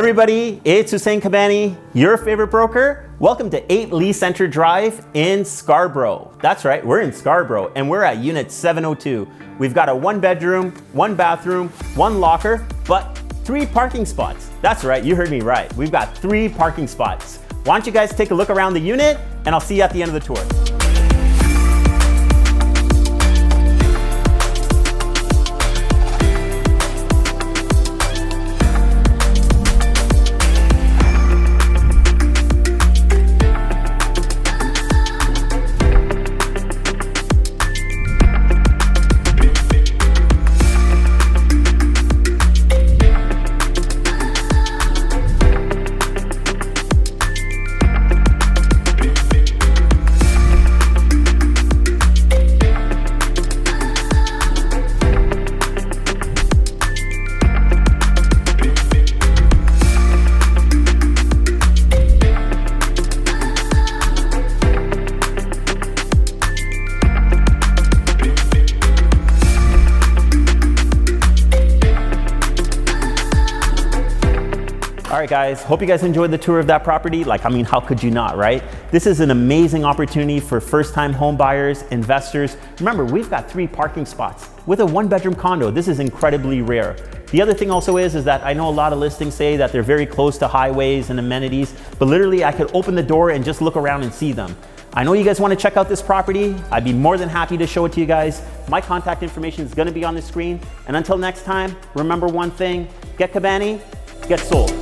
Everybody, it's Hussein Kabani, your favorite broker. Welcome to 8 Lee Center Drive in Scarborough. That's right, we're in Scarborough and we're at unit 702. We've got a 1-bedroom, 1 bathroom, 1 locker, but 3 parking spots. That's right, you heard me right. We've got 3 parking spots. Why don't you guys take a look around the unit and I'll see you at the end of the tour. All right guys, hope you guys enjoyed the tour of that property. How could you not, right? This is an amazing opportunity for first-time home buyers, investors. Remember, we've got 3 parking spots with a 1-bedroom condo. This is incredibly rare. The other thing also is that I know a lot of listings say that they're very close to highways and amenities, but literally I could open the door and just look around and see them. I know you guys want to check out this property. I'd be more than happy to show it to you guys. My contact information is going to be on the screen. And until next time, remember one thing, get Kabani, get sold.